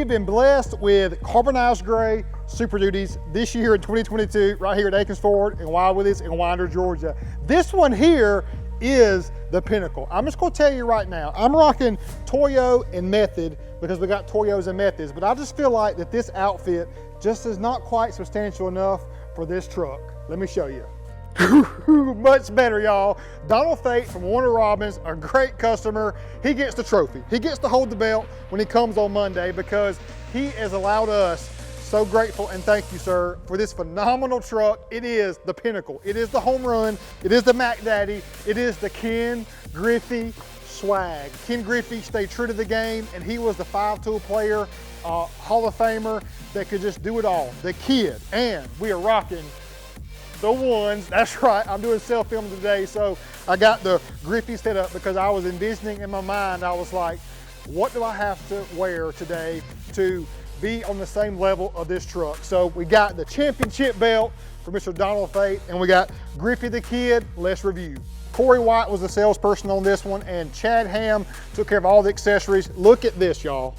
we've been blessed with carbonized gray Super Duties this year in 2022, right here at Akins Ford in Willies in Winder, Georgia. This one here is the pinnacle. I'm just gonna tell you right now, I'm rocking Toyo and Method because we got Toyos and Methods, but I just feel like that this outfit just is not quite substantial enough for this truck. Let me show you. Much better, y'all. Donald Fate from Warner Robins, a great customer. He gets the trophy. He gets to hold the belt when he comes on Monday because he has allowed us. So grateful and thank you, sir, for this phenomenal truck. It is the pinnacle. It is the home run. It is the Mac Daddy. It is the Ken Griffey swag. Ken Griffey stayed true to the game, and he was the 5-tool player, Hall of Famer that could just do it all. The kid, and we are rocking the ones. That's right, I'm doing self-film today, so I got the Griffey set up because I was envisioning in my mind, I was like, what do I have to wear today to be on the same level of this truck? So we got the championship belt for Mr. Donald Fate, and we got Griffey the Kid. Let's review. Corey White was the salesperson on this one, and Chad Ham took care of all the accessories. Look at this, y'all.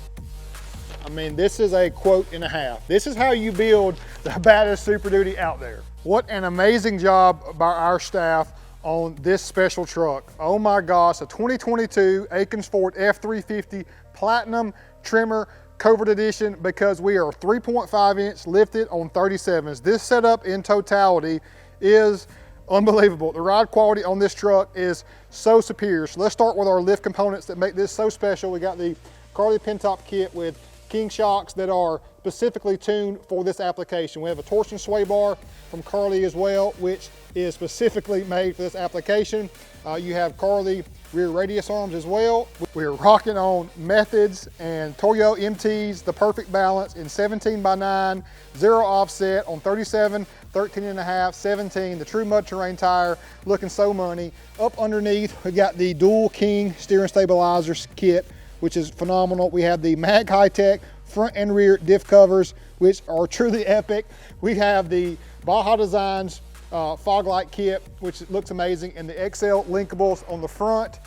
I mean, this is a quote and a half. This is how you build the baddest Super Duty out there. What an amazing job by our staff on this special truck. Oh my gosh, a 2022 Akins Ford F-350 Platinum Tremor Covert Edition, because we are 3.5 inch lifted on 37s. This setup in totality is unbelievable. The ride quality on this truck is so superior. So let's start with our lift components that make this so special. We got the Carly Pin-Top kit with King shocks that are specifically tuned for this application. We have a torsion sway bar from Carly as well, which is specifically made for this application. You have Carly rear radius arms as well. We're rocking on Methods and Toyo MTs, the perfect balance in 17x9, 0 offset on 37, 13.5, 17, the true mud terrain tire, looking so money. Up underneath, we got the dual King steering stabilizers kit, which is phenomenal. We have the Mag High-Tech front and rear diff covers, which are truly epic. We have the Baja Designs fog light kit, which looks amazing, and the XL linkables on the front.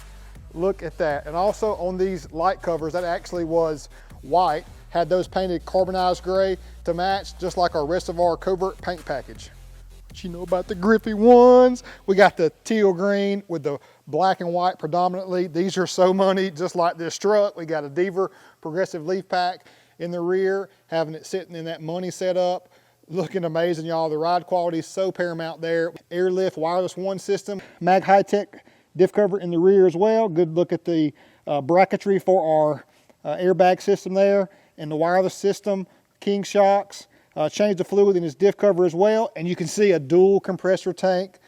Look at that. And also on these light covers, that actually was white, had those painted carbonized gray to match, just like our rest of our Covert paint package. What you know about the Griffey ones? We got the teal green with the black and white predominantly. These are so money, just like this truck. We got a Deaver progressive leaf pack in the rear, having it sitting in that money setup. Looking amazing, y'all. The ride quality is so paramount there. Airlift wireless one system, Mag High-Tech diff cover in the rear as well. Good look at the bracketry for our airbag system there, and the wireless system, King shocks. Changed the fluid in his diff cover as well, and you can see a dual compressor tank,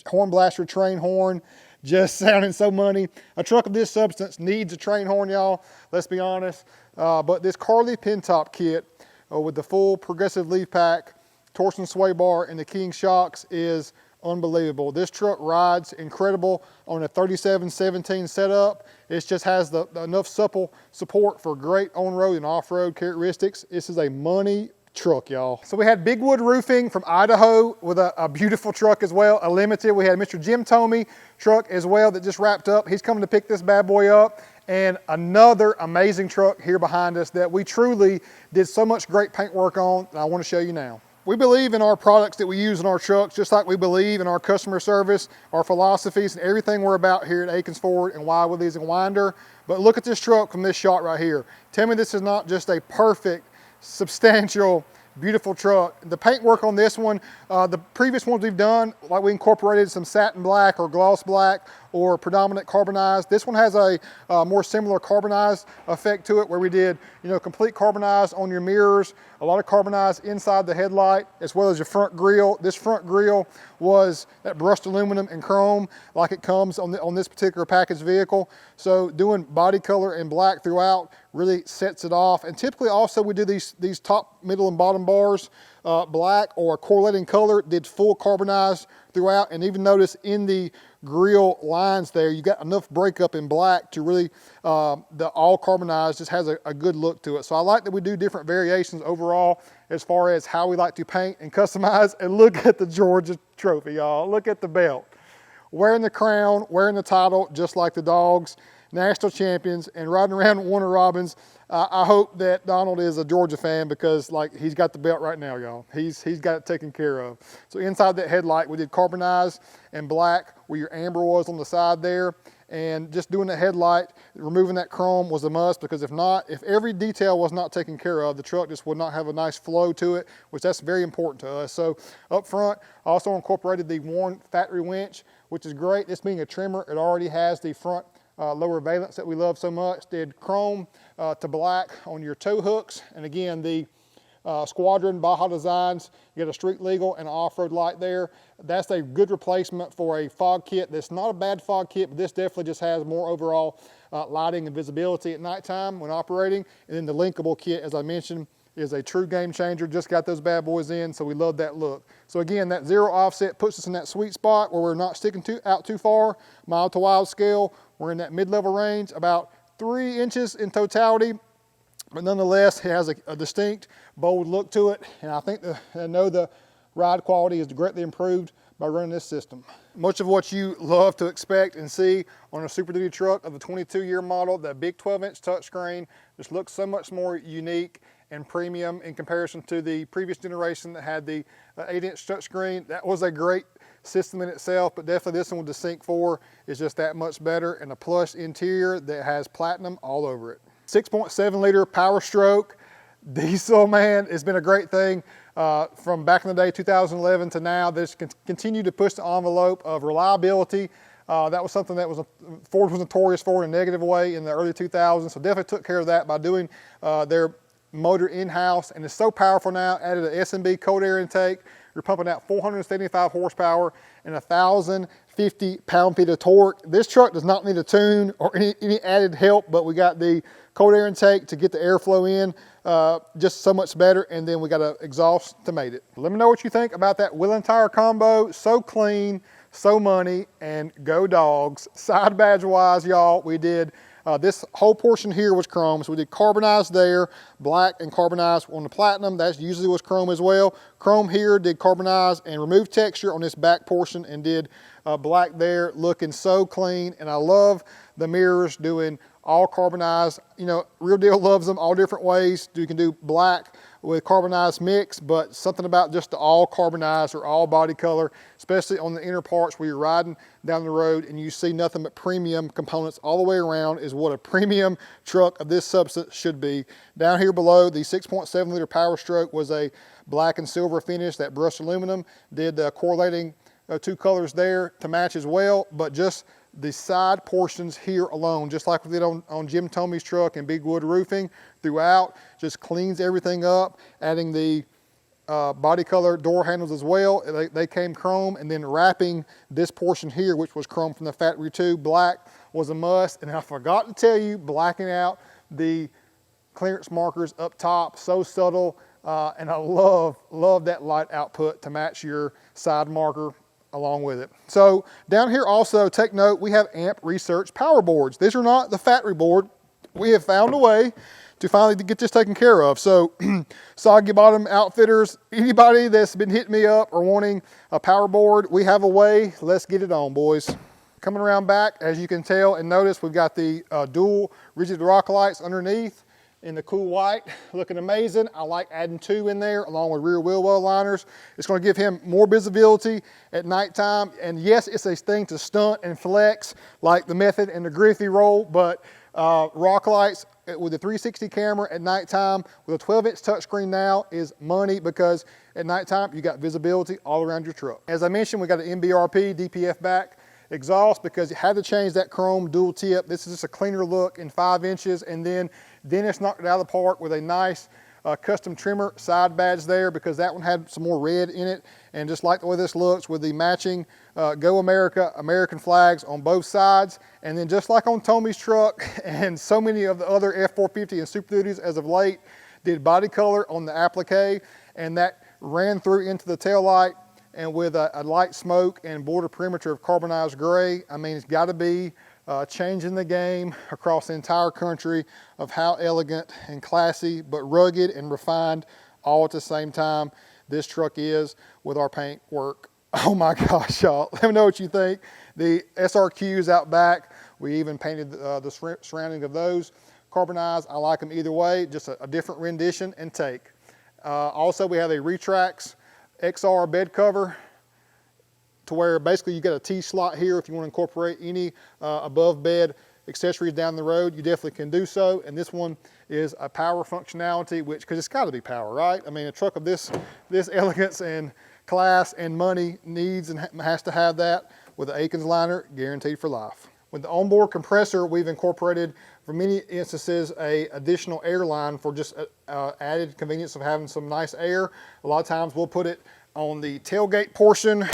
horn blaster train horn, just sounding so money. A truck of this substance needs a train horn, y'all, let's be honest. But this Carly Pin-Top kit with the full progressive leaf pack, torsion sway bar, and the King shocks is unbelievable. This truck rides incredible on a 37-17 setup. It just has enough supple support for great on-road and off-road characteristics. This is a money truck, y'all. So we had Big Wood Roofing from Idaho with a beautiful truck as well, a limited. We had Mr. Jim Tomey truck as well that just wrapped up. He's coming to pick this bad boy up. And another amazing truck here behind us that we truly did so much great paint work on that I want to show you now. We believe in our products that we use in our trucks, just like we believe in our customer service, our philosophies, and everything we're about here at Akins Ford and Willies and Winder. But look at this truck from this shot right here. Tell me this is not just a perfect, substantial, beautiful truck. The paint work on this one, the previous ones we've done, like we incorporated some satin black or gloss black or predominant carbonized. This one has a more similar carbonized effect to it, where we did, complete carbonized on your mirrors, a lot of carbonized inside the headlight, as well as your front grille. This front grille was that brushed aluminum and chrome, like it comes on this particular package vehicle. So doing body color and black throughout really sets it off. And typically also we do these top, middle, and bottom bars black or correlating color, did full carbonized throughout. And even notice in the grille lines there, you got enough breakup in black to really, the all carbonized just has a good look to it. So I like that we do different variations overall as far as how we like to paint and customize. And look at the Georgia trophy, y'all. Look at the belt. Wearing the crown, wearing the title, just like the dogs. national champions, and riding around Warner Robins. I hope that Donald is a Georgia fan because like he's got the belt right now, y'all. He's got it taken care of. So inside that headlight, we did carbonized and black where your amber was on the side there. And just doing the headlight, removing that chrome was a must because if not, if every detail was not taken care of, the truck just would not have a nice flow to it, which that's very important to us. So up front, I also incorporated the worn factory winch, which is great. This being a Tremor, it already has the front lower valence that we love so much. Did chrome to black on your tow hooks. And again, the Squadron Baja Designs, you get a street legal and an off-road light there. That's a good replacement for a fog kit. That's not a bad fog kit, but this definitely just has more overall lighting and visibility at nighttime when operating. And then the linkable kit, as I mentioned, is a true game changer. Just got those bad boys in, so we love that look. So again, that zero offset puts us in that sweet spot where we're not sticking out too far. Mild to wild scale, we're in that mid-level range, about 3 inches in totality. But nonetheless, it has a distinct, bold look to it. And I know the ride quality is greatly improved by running this system. Much of what you love to expect and see on a Super Duty truck of the 22-year model, that big 12-inch touchscreen just looks so much more unique and premium in comparison to the previous generation that had the 8-inch touchscreen. That was a great system in itself, but definitely this one with the Sync 4 is just that much better, and a plush interior that has platinum all over it. 6.7 liter Power Stroke diesel, man, it's been a great thing from back in the day, 2011 to now. This continued to push the envelope of reliability. That was something that Ford was notorious for in a negative way in the early 2000s, so definitely took care of that by doing their motor in-house, and it's so powerful now. Added an S&B cold air intake. You're pumping out 475 horsepower and 1,050 pound-feet of torque. This truck does not need a tune or any added help, but we got the cold air intake to get the airflow in just so much better, and then we got an exhaust to mate it. Let me know what you think about that wheel and tire combo. So clean, so money, and go dogs. Side badge wise, y'all, we did this whole portion here was chrome, so we did carbonized there, black and carbonized on the platinum. That usually was chrome as well. Chrome here, did carbonized and removed texture on this back portion, and did black there, looking so clean. And I love the mirrors doing all carbonized. You know, Real Deal loves them all different ways. You can do black with carbonized mix, but something about just the all carbonized or all body color, especially on the inner parts where you're riding down the road and you see nothing but premium components all the way around, is what a premium truck of this substance should be. Down here below, the 6.7 liter Power Stroke was a black and silver finish. That brushed aluminum did correlating 2 colors there to match as well, but just the side portions here alone, just like we did on Jim Tomey's truck and Big Wood Roofing throughout, just cleans everything up. Adding the body color door handles as well. They came chrome, and then wrapping this portion here, which was chrome from the factory too, black was a must. And I forgot to tell you, blacking out the clearance markers up top, so subtle, and I love that light output to match your side marker along with it. So down here also, take note, we have AMP Research power boards. These are not the factory board. We have found a way to finally get this taken care of. So Soggy Bottom Outfitters, anybody that's been hitting me up or wanting a power board, we have a way. Let's get it on, boys. Coming around back, as you can tell and notice, we've got the dual rigid rock lights underneath in the cool white, looking amazing. I like adding 2 in there along with rear wheel well liners. It's going to give him more visibility at nighttime. And yes, it's a thing to stunt and flex like the Method and the Griffey roll, but rock lights with the 360 camera at nighttime with a 12-inch touchscreen now is money, because at nighttime you got visibility all around your truck. As I mentioned, we got an MBRP DPF back exhaust because you had to change that chrome dual tip. This is just a cleaner look in 5 inches, and then Dennis knocked it out of the park with a nice custom Tremor side badge there, because that one had some more red in it, and just like the way this looks with the matching Go America American flags on both sides. And then just like on Tomey's truck and so many of the other F-450 and Super Duties as of late, did body color on the applique, and that ran through into the taillight, and with a light smoke and border perimeter of carbonized gray. I mean, it's got to be changing the game across the entire country of how elegant and classy, but rugged and refined all at the same time this truck is with our paint work. Oh my gosh, y'all. Let me know what you think. The SRQs out back We even painted the surrounding of those carbonized. I like them either way, just a different rendition and take. Also, we have a Retrax XR bed cover to where basically you get a T-slot here if you want to incorporate any above bed accessories down the road. You definitely can do so. And this one is a power functionality, which, because it's got to be power, right? I mean, a truck of this elegance and class and money needs and has to have that with the Akins liner, guaranteed for life. With the onboard compressor, we've incorporated, for many instances, a additional air line for just added convenience of having some nice air. A lot of times we'll put it on the tailgate portion,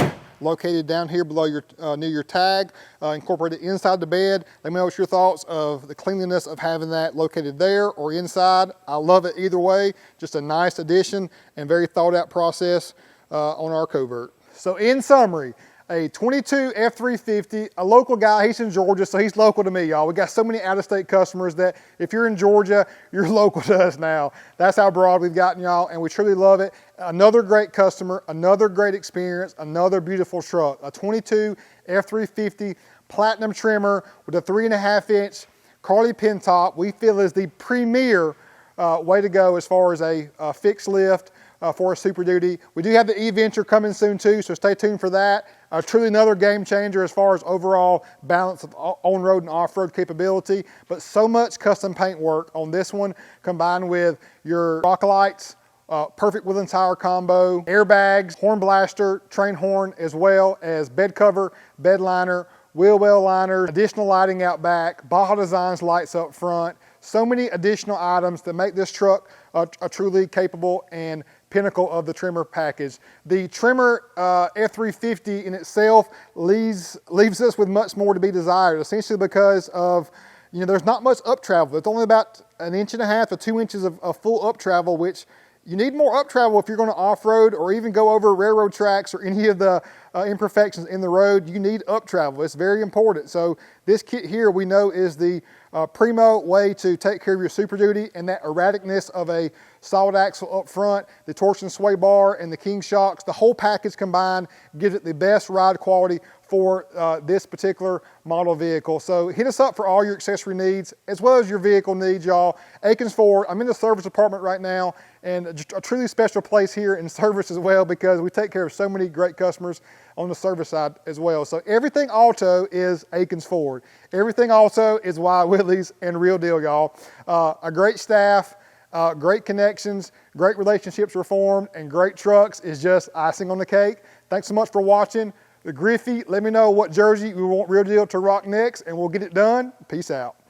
located down here below your near your tag, incorporated inside the bed. Let me know what your thoughts of the cleanliness of having that located there or inside. I love it either way. Just a nice addition and very thought out process on our Covert. So in summary, a 22 F-350, a local guy, he's in Georgia, so he's local to me, y'all. We got so many out-of-state customers that if you're in Georgia, you're local to us now. That's how broad we've gotten, y'all, and we truly love it. Another great customer, another great experience, another beautiful truck. A 22 F-350 Platinum Tremor with a 3.5-inch Carly pin top, we feel is the premier way to go as far as a fixed lift for a Super Duty. We do have the E-Venture coming soon too, so stay tuned for that. Truly another game changer as far as overall balance of on-road and off-road capability, but so much custom paint work on this one, combined with your rock lights, perfect with entire combo, airbags, horn blaster, train horn, as well as bed cover, bed liner, wheel well liners, additional lighting out back, Baja Designs lights up front. So many additional items that make this truck a truly capable and pinnacle of the Tremor package. The Tremor F-350 in itself leaves us with much more to be desired, essentially because of, there's not much up travel. It's only about 1.5 inches to 2 inches of full up travel, which you need more up travel if you're going to off-road or even go over railroad tracks or any of the imperfections in the road. You need up travel. It's very important. So this kit here we know is the primo way to take care of your Super Duty, and that erraticness of a solid axle up front, the torsion sway bar, and the King shocks. The whole package combined gives it the best ride quality for this particular model vehicle. So hit us up for all your accessory needs as well as your vehicle needs, y'all. Akins Ford, I'm in the service department right now, and just a truly special place here in service as well, because we take care of so many great customers on the service side as well. So everything auto is Akins Ford. Everything also is why Willies and Real Deal, y'all. A great staff, great connections, great relationships were formed, and great trucks is just icing on the cake. Thanks so much for watching. The Griffey, let me know what jersey you want Real Deal to rock next, and we'll get it done. Peace out.